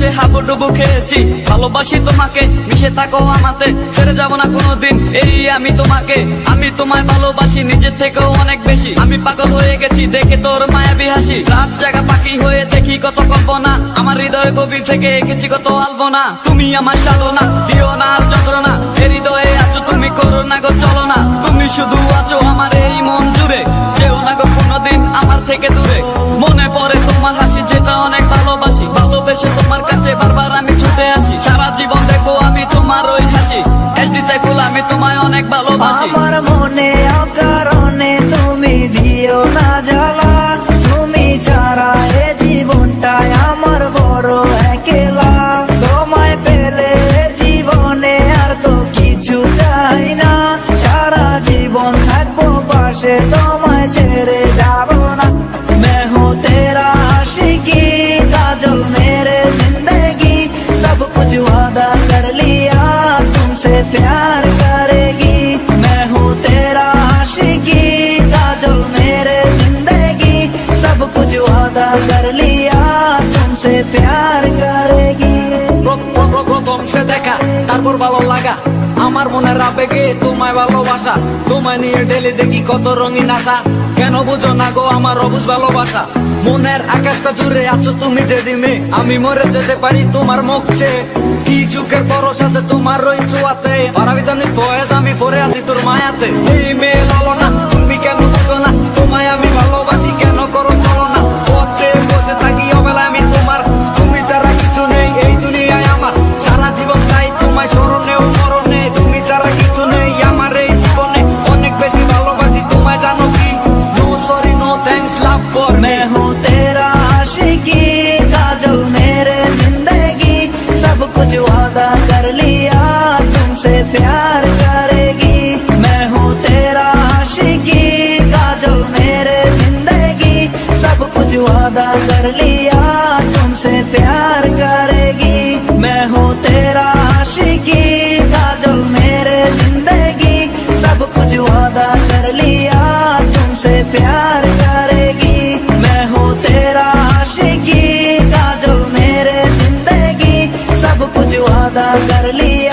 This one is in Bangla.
ভালোবেসে হাবুডুবু খেয়েছি, ভালোবাসি তোমাকে, মিশে থাকো আমাতে, ছেড়ে যাবো না কোনোদিন এই আমি তোমাকে। আমি তোমায় ভালোবাসি নিজের থেকেও অনেক বেশি, আমি পাগল হয়ে গেছি দেখে তোর মায়াবী হাসি। রাত জাগা পাখি হয়ে দেখি কত কল্পনা, আমার হৃদয় গভীর থেকে এঁকেছি কত আলপনা। তুমি আমার সাধনা, দিও না আর যন্ত্রণা, এ হৃদয়ে আছো তুমি, করো না গো চলো না। তুমি শুধু আছো আমার এই মন জুড়ে, যেও না গো কোনোদিন আমার থেকে দূরে। মনে পড়ে তোমার হাসি যেটা অনেক ভালোবাসি, ভালোবেসে তোমার কাছে বারবার আমি ছুটে আসি। সারা জীবন দেখবো আমি তোমার ওই হাসি, এসডি সাইফুল আমি তোমায় অনেক ভালোবাসি। আমার মনে অকারণে তুমি দিও না জ্বালা, তুমি ছাড়া এ জীবনটাই আমার বড় একলা। তোমায় পেলে জীবনে আর তো কিছু চাই না, সারা জীবন থাকবো পাশে, তোমায় ছেড়ে যাবো না। मैं हूँ तेरा आशिकी, काजल मेरे जिंदगी, सब कुछ वादा कर लिया तुमसे प्यार करेगी। मैं हूँ तेरा आशिकी, काजल मेरे जिंदगी, सब कुछ वादा कर लिया तुमसे प्यार करेगी। প্রথম সে দেখা তারপর ভালো লাগা, আমার মনের আবেগে তোমায় ভালোবাসা। তোমায় নিয়ে ডেলি দেখি কত রঙিন আশা, কেন বুঝো না গো আমার অবুঝ ভালোবাসা। মনের আকাশটা জুড়ে আছো তুমি যে দিমে, আমি মরে যেতে পারি তোমার মুখ চেয়ে। কি চুকের পরশ আছে তোমার ওই ছোঁয়াতে, পারাবিতানি ফয়েজ আমি পরে আছি তোর মায়াতে। এই মেয়ে লালনা তুমি কেন বুঝো না, তোমায় আমি ভালোবাসি কেন করো চলো না। পথে বসে থাকি অবেলায় আমি তোমার, তুমি ছাড়া কিছু নেই এই দুনিয়ায় আমার। সারা জীবন চাই তোমায় স্মরণে ও মরণে, তুমি ছাড়া কিছু নেই আমার এই জীবনে। অনেক বেশি ভালোবাসি তোমায় জানো কি, no sorry no thanks love for me. मैं हूँ तेरा आशिकी, काजल मेरे जिंदगी, सब कुछ वादा कर लिया तुमसे प्यार करेगी। मैं हूँ तेरा आशिकी, काजल मेरे जिंदगी, सब कुछ वादा कर लिया तुमसे प्यार करेगी। मैं हूँ तेरा आशिकी, काजल मेरे जिंदगी, सब कुछ वादा कर लिया तुमसे प्यार करेगी। मैं हूँ तेरा आशिकी, काजल मेरे जिंदगी, सब कुछ वादा कर लिया